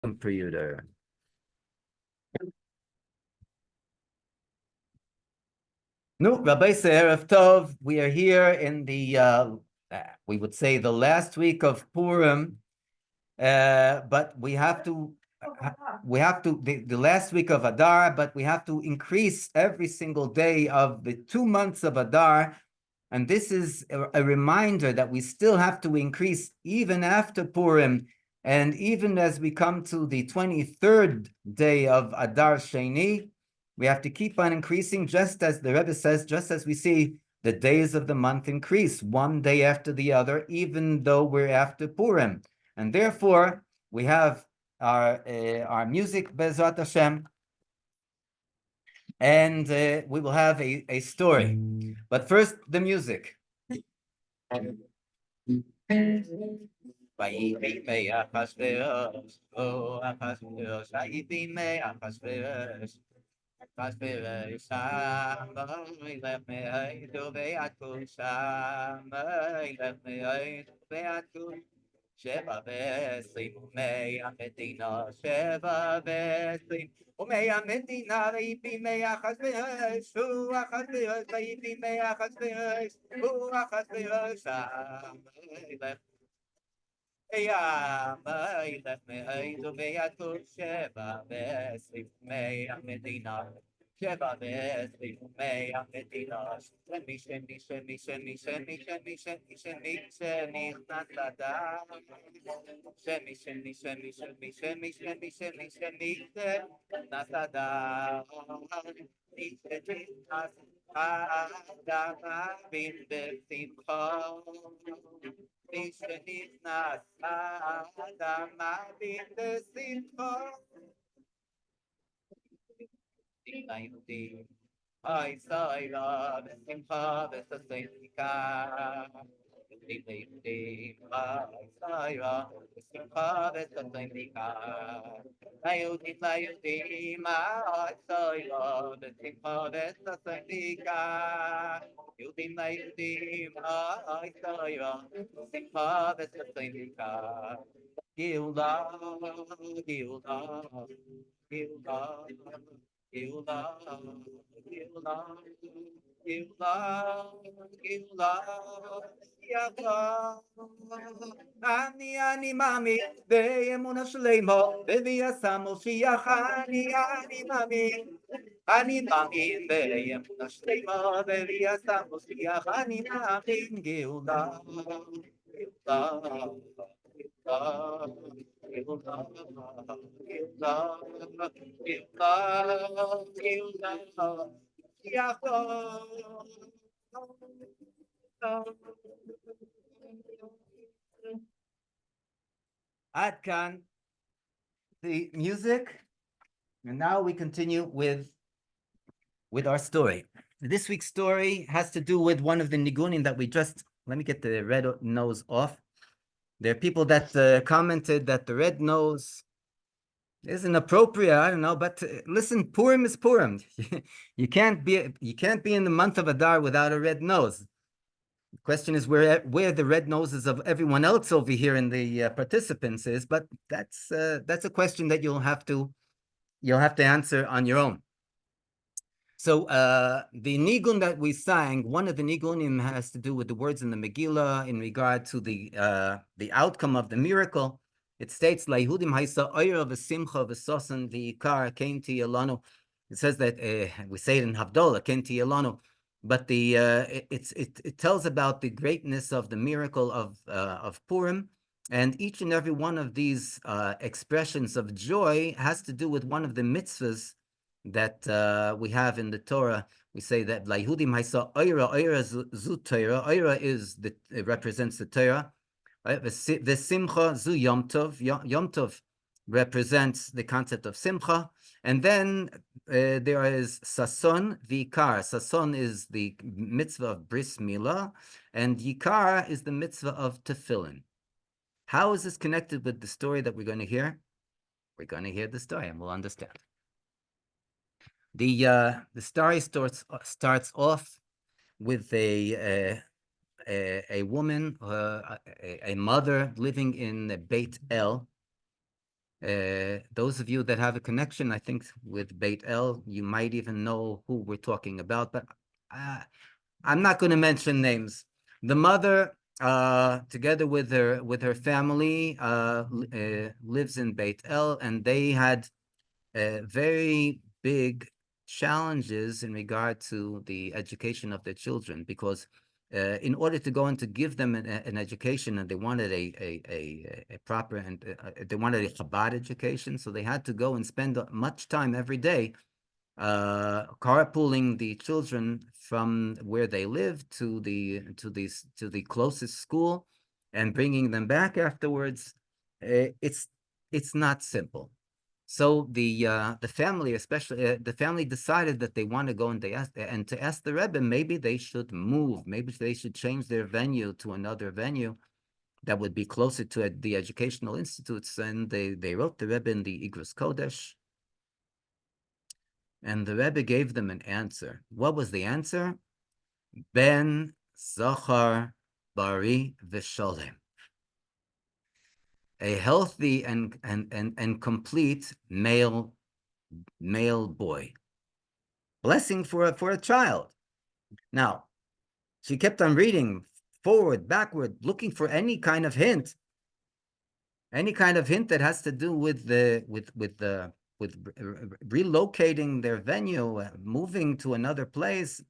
Computer. No, Rabbi Erev Tov, we are here in the, we would say the last week of Purim, but the last week of Adar, but we have to increase every single day of the 2 months of Adar. And this is a reminder that we still have to increase even after Purim. And even as we come to the 23rd day of Adar Sheni, we have to keep on increasing, just as the Rebbe says, just as we see the days of the month increase one day after the other, even though we're after Purim. And therefore, we have our music, Bezrat Hashem, and we will have a story. But first, the music. שבע ועשרים ומי המדינה, שבע ועשרים ומי המדינה, ויהי אחשוורוש, הוא אחשוורוש, ויהי אחשוורוש, הוא אחשוורוש המלך. המלך מאידו ויעקב, שבע ועשרים ומי המדינה, שבע ועשרים ומי המדינה, שמי שנכנס לדם, שמי שנכנס לדם, מי שנכנס האדם מבין בשמחה, מי שנכנס האדם מבין בשמחה. ליהודים, אוי סוילה בשמחה וששמחה. ליהודים, אוי סוילה בשמחה וששמחה. ליהודים, אוי סוילה בשמחה וששמחה. יהודים ליהודים, אוי סוילה בשמחה וששמחה. גאולה, גאולה, גאולה. Geulah, Geulah, Geulah, Geulah, Yavah. אני מאמין באמונה שלמה, בביאת המשיח. אני מאמין, אני מאמין באמונה שלמה, בביאת המשיח. אני מאמין. גאולה, גאולה, עד כאן the music, and now we continue with our story. This week's story has to do with one of the nigunim that we just, let me get the red nose off. There are people that commented that the red nose isn't appropriate. I don't know, but listen, Purim is Purim. You can't be in the month of Adar without a red nose. The question is where the red noses of everyone else over here in the participants is, but that's a question that you'll have to answer on your own. So the nigun that we sang, one of the nigunim has to do with the words in the Megillah in regard to the outcome of the miracle. It states, "La'ihudim haisa oira v'simcha v'sosan v'ikar ken tiyelanu." It says that we say it in Havdalah, ken tiyelanu, but it tells about the greatness of the miracle of Purim, and each and every one of these expressions of joy has to do with one of the mitzvahs that we have in the Torah. We say that La'ihudim haisa oira, oira zu Torah. Oira it represents the Torah. The simcha zu Yom Tov. Yom Tov represents the concept of simcha. And then there is sason v'ikar. Sason is the mitzvah of bris milah, and yikar is the mitzvah of tefillin. How is this connected with the story that we're going to hear? We're going to hear the story, and we'll understand. The story starts off with a woman, a mother living in Beit El, Those of you that have a connection, I think, with Beit El, you might even know who we're talking about, but I'm not going to mention names. The mother, together with her family, lives in Beit El, and they had very big challenges in regard to the education of their children, because in order to go and to give them an education, and they wanted a proper, and they wanted a Chabad education, so they had to go and spend much time every day carpooling the children from where they live to the closest school and bringing them back afterwards. It's not simple. So the family, especially the family, decided that they want to go and to ask the Rebbe, maybe they should move, maybe they should change their venue to another venue that would be closer to the educational institutes. And they wrote the Rebbe in the Igros Kodesh, and the Rebbe gave them an answer. What was the answer? Ben Zachar Bari V'Sholem. A healthy and complete male boy. Blessing for a child. Now, she kept on reading forward, backward, looking for any kind of hint that has to do with relocating their venue, moving to another place.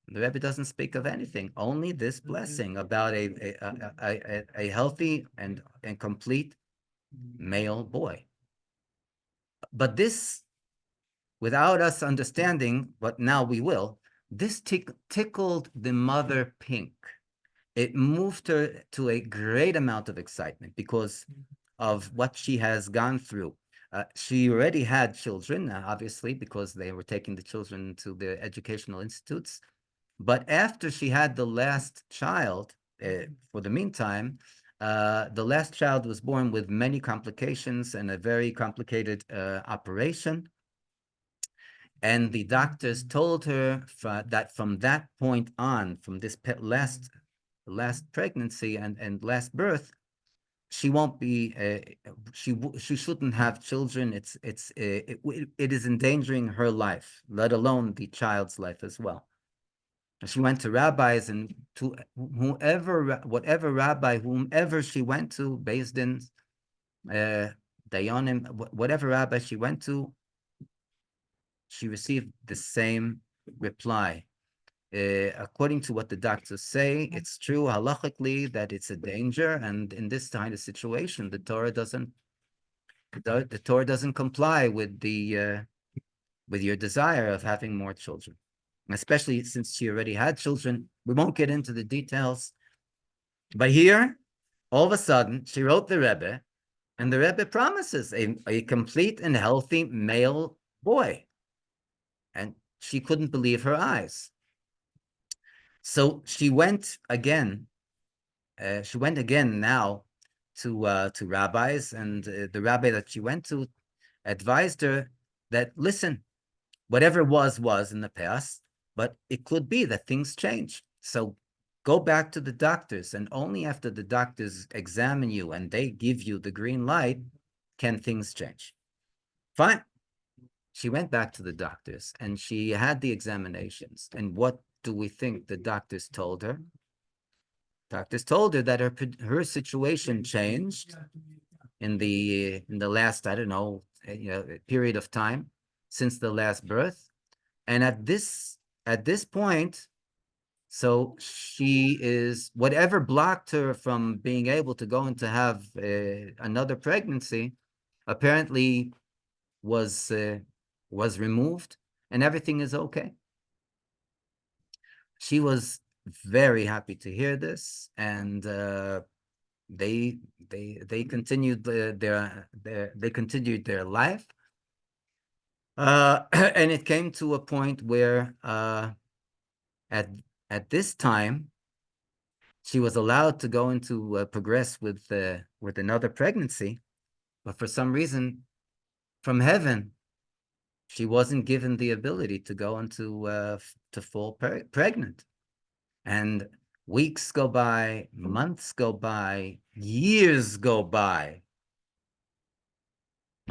The Rebbe doesn't speak of anything, only this blessing about a healthy and complete male boy. But this, without us understanding, but now we will, this tickled the mother pink. It moved her to a great amount of excitement because of what she has gone through. She already had children, obviously, because they were taking the children to the educational institutes. But after she had the last child, for the meantime, the last child was born with many complications and a very complicated operation. And the doctors told her that from that point on, from this last pregnancy and last birth, she won't be she shouldn't have children. It is endangering her life, let alone the child's life as well. She went to rabbis, and to whatever rabbi, whomever she went to, based in Dayanim, whatever rabbi she went to, she received the same reply. According to what the doctors say, it's true halachically that it's a danger, and in this kind of situation, the Torah doesn't comply with your desire of having more children, especially since she already had children. We won't get into the details, but here, all of a sudden, she wrote the Rebbe, and the Rebbe promises a complete and healthy male boy, and she couldn't believe her eyes. So she went again. She went again now to rabbis, and the rabbi that she went to advised her that, listen, whatever was in the past, but it could be that things change. So go back to the doctors, and only after the doctors examine you and they give you the green light can things change. Fine. She went back to the doctors and she had the examinations. And what do we think the doctors told her? Doctors told her that her situation changed in the last, I don't know, period of time since the last birth. And at this point, so she is, whatever blocked her from being able to go and to have another pregnancy, apparently was removed, and everything is okay. She was very happy to hear this, and they continued their life, and it came to a point where at this time she was allowed to go into progress with another pregnancy, but for some reason from heaven she wasn't given the ability to go into to fall pregnant. And weeks go by, months go by, years go by.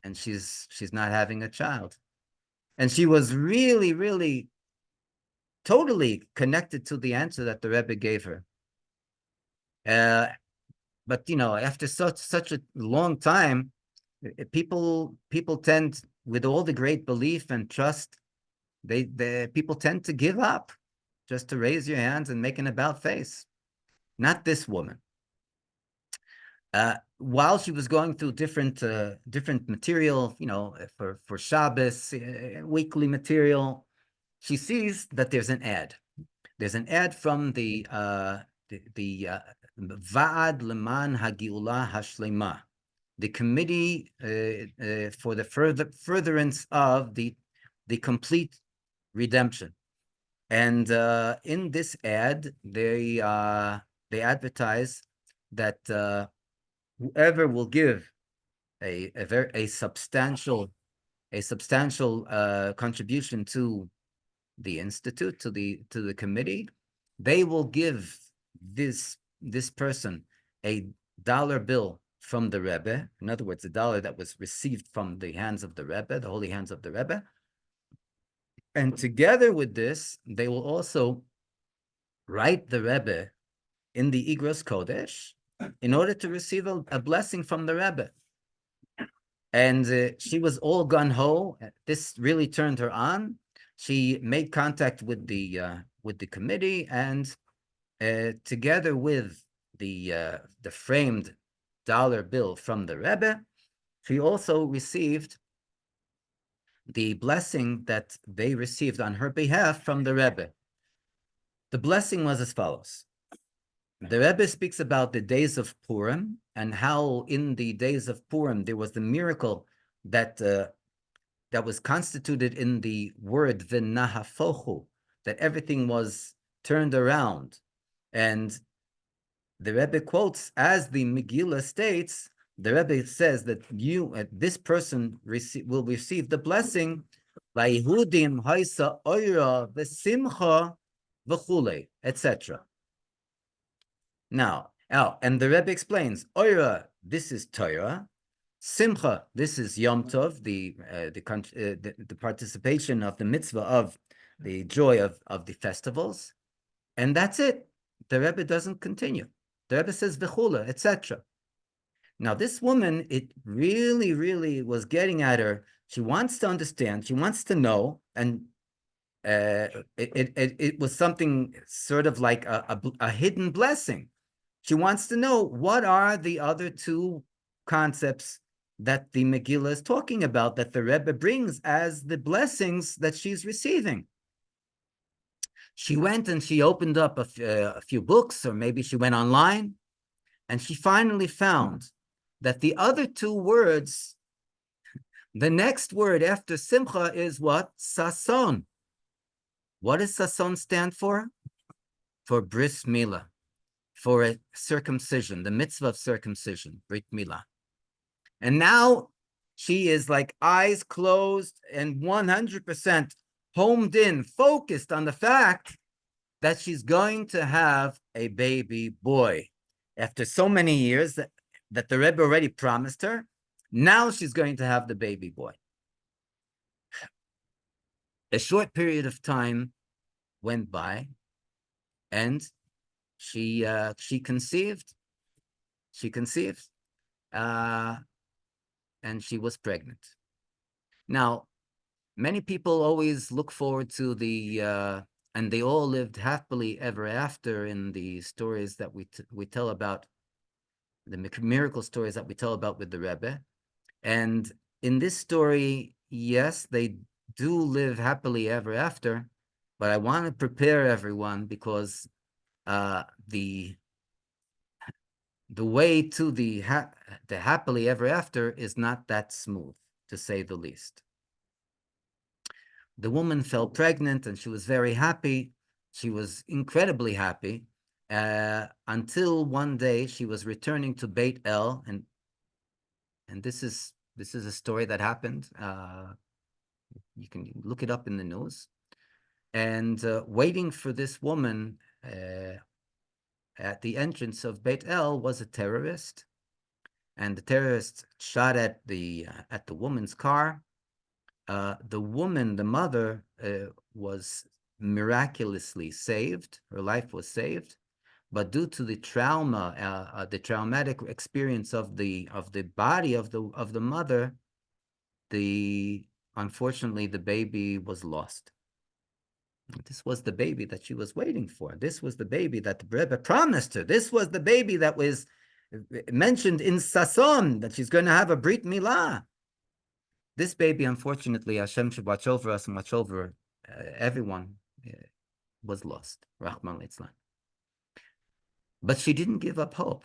and she's not having a child. And she was really, really totally connected to the answer that the Rebbe gave her. But after such a long time, people tend, with all the great belief and trust, the people tend to give up, just to raise your hands and make an about face. Not this woman. While she was going through different material, for Shabbos, weekly material, she sees that there's an ad. There's an ad from the Va'ad Leman Hagiula Hashlema, the committee for the furtherance of the complete redemption. And in this ad, they advertise that whoever will give a substantial contribution to the institute, to the committee, they will give this person a dollar bill from the Rebbe. In other words, a dollar that was received from the hands of the Rebbe, the holy hands of the Rebbe. And together with this, they will also write the Rebbe in the Igros Kodesh in order to receive a blessing from the Rebbe. And she was all gung-ho. This really turned her on. She made contact with the committee, and together with the framed dollar bill from the Rebbe, she also received the blessing that they received on her behalf from the Rebbe. The blessing was as follows. The Rebbe speaks about the days of Purim and how in the days of Purim there was the miracle that was constituted in the word v'nahafochu, that everything was turned around. And the Rebbe quotes, as the Megillah states, the Rebbe says that this person will receive the blessing, La'ihudim haisa oira v'simcha v'chule, etc. Now, and the Rebbe explains, oira, this is Torah, simcha, this is Yom Tov, the participation of the mitzvah of the joy of the festivals, and that's it. The Rebbe doesn't continue. The Rebbe says v'chula, etc. Now, this woman, it really, really was getting at her. She wants to understand. She wants to know, and it was something sort of like a hidden blessing. She wants to know, what are the other two concepts that the Megillah is talking about, that the Rebbe brings as the blessings that she's receiving? She went and she opened up a few books, or maybe she went online, and she finally found that the other two words, the next word after simcha is what? Sason. What does sason stand for? For bris milah, for a circumcision, the mitzvah of circumcision, brit milah. And now she is like eyes closed and 100% homed in, focused on the fact that she's going to have a baby boy. After so many years that the Rebbe already promised her, now she's going to have the baby boy. A short period of time went by, and she conceived. She conceived, and she was pregnant. Now, many people always look forward to and they all lived happily ever after in the stories that we tell about, the miracle stories that we tell about with the Rebbe. And in this story, yes, they do live happily ever after, but I want to prepare everyone, because the way to the happily ever after is not that smooth, to say the least. The woman fell pregnant, and she was very happy. She was incredibly happy until one day she was returning to Beit El, and this is a story that happened. You can look it up in the news. And waiting for this woman at the entrance of Beit El was a terrorist. and the terrorists shot at the woman's car. The woman, the mother, was miraculously saved. Her life was saved, but due to the trauma, the traumatic experience of the body of the mother, unfortunately the baby was lost. This was the baby that she was waiting for. This was the baby that the Rebbe promised her. This was the baby that was mentioned in Sason, that she's going to have a Brit Milah. This baby, unfortunately, Hashem should watch over us and watch over everyone, was lost. Rahman Litzlan. But she didn't give up hope.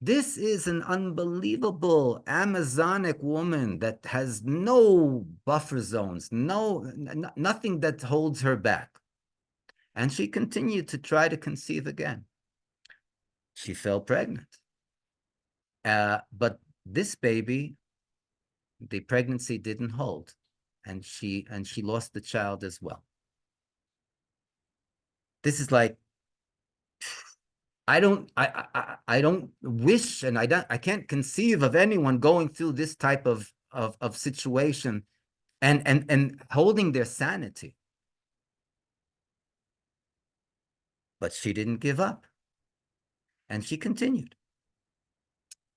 This is an unbelievable Amazonic woman that has no buffer zones, nothing that holds her back. And she continued to try to conceive again. She fell pregnant. But this baby, the pregnancy didn't hold, and she lost the child as well. This is like, I don't wish, and I can't conceive of anyone going through this type of situation and holding their sanity. But she didn't give up, and she continued,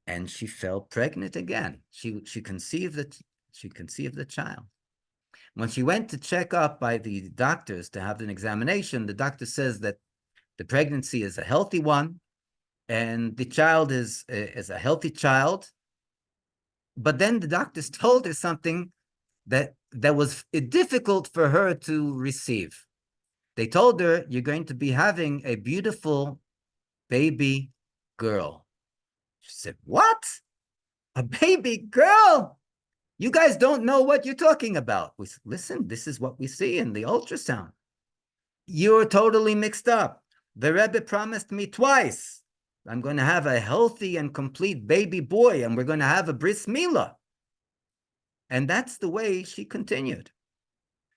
and she fell pregnant again. She conceived the child. When she went to check up by the doctors to have an examination, the doctor says that the pregnancy is a healthy one, and the child is a healthy child. But then the doctors told her something that was difficult for her to receive. They told her, you're going to be having a beautiful baby girl. She said, what? A baby girl? You guys don't know what you're talking about. We said, listen, this is what we see in the ultrasound. You're totally mixed up. The Rebbe promised me twice, I'm going to have a healthy and complete baby boy, and we're going to have a bris milah. And that's the way she continued.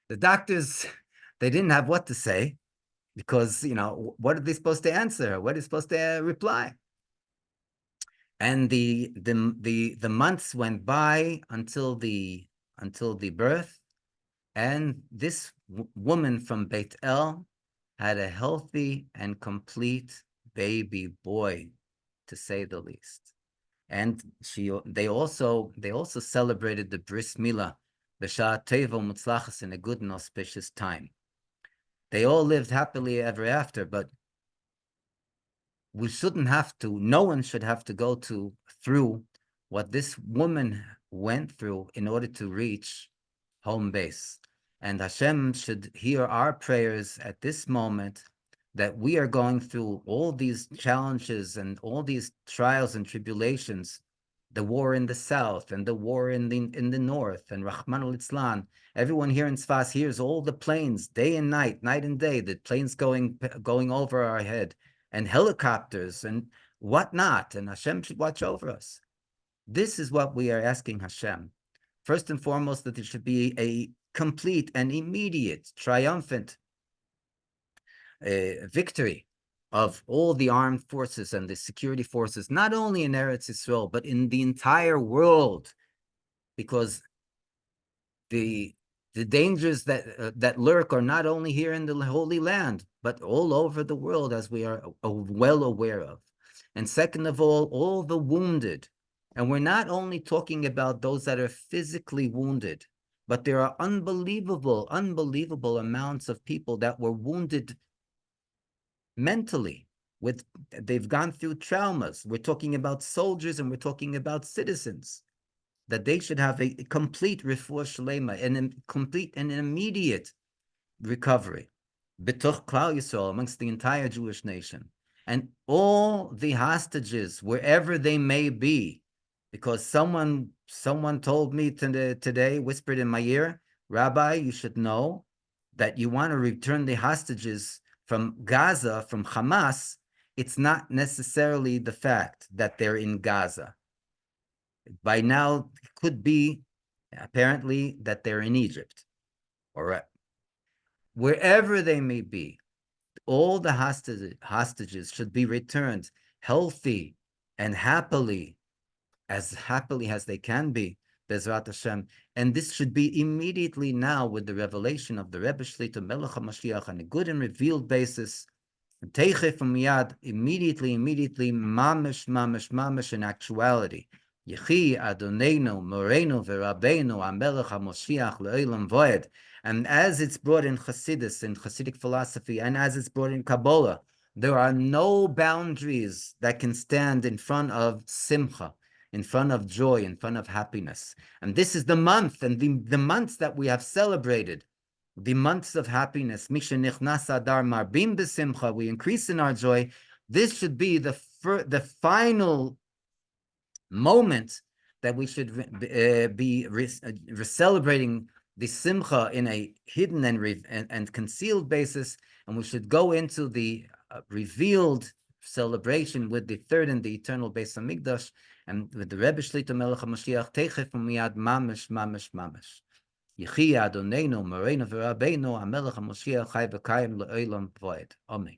The doctors, they didn't have what to say, because, what are they supposed to answer? What are they supposed to reply? And the months went by until the birth, and this woman from Beit El had a healthy and complete baby boy, to say the least. And they also celebrated the bris milah b'sha'ah tova u'mutzlachas, in a good and auspicious time. They all lived happily ever after, but we shouldn't have to, no one should have to go through what this woman went through in order to reach home base. And Hashem should hear our prayers at this moment, that we are going through all these challenges and all these trials and tribulations, the war in the south and the war in the north, and Rahman al-Islam. Everyone here in Sfas hears all the planes, day and night and day, the planes going over our head, and helicopters and whatnot, and Hashem should watch over us. This is what we are asking Hashem. First and foremost, that there should be a complete and immediate, triumphant victory of all the armed forces and the security forces, not only in Eretz Yisrael, but in the entire world, because the dangers that lurk are not only here in the Holy Land, but all over the world, as we are well aware of. And second of all the wounded. And we're not only talking about those that are physically wounded, but there are unbelievable amounts of people that were wounded mentally. They've gone through traumas. We're talking about soldiers and we're talking about citizens, that they should have a complete refuah shlema, and a complete and immediate recovery b'toch Klal Yisrael, amongst the entire Jewish nation, and all the hostages, wherever they may be, because someone told me today, whispered in my ear, Rabbi, you should know that you want to return the hostages from Gaza, from Hamas. It's not necessarily the fact that they're in Gaza. By now, it could be, apparently, that they're in Egypt, or wherever they may be. All the hostages should be returned healthy and happily, as happily as they can be, Bezrat Hashem. And this should be immediately now with the revelation of the Rebbe Shlita Melech Ha'Moshiach on a good and revealed basis. Teichef miyad, immediately, mamish in actuality. Yechi Adonenu, Morenu, V'Rabbeinu, HaMelech HaMoshiach, Le'olam Voed. And as it's brought in Chassidus, in Chassidic philosophy, and as it's brought in Kabbalah, there are no boundaries that can stand in front of simcha, in front of joy, in front of happiness. And this is the month, and the months that we have celebrated, the months of happiness. Misha nichnas adar marbim b'simcha, we increase in our joy. This should be the final moment that we should be celebrating the simcha in a hidden and concealed basis, and we should go into the revealed celebration with the third and the eternal Beis Hamikdash, and with the Rebbe Shlita Melech Ha'Moshiach, Teichef Miyad Mamish. Yechi Adonenu, Morenu V'Rabbeinu, HaMelech HaMoshiach, Chai V'Kayim Le'olam Voed. Amen.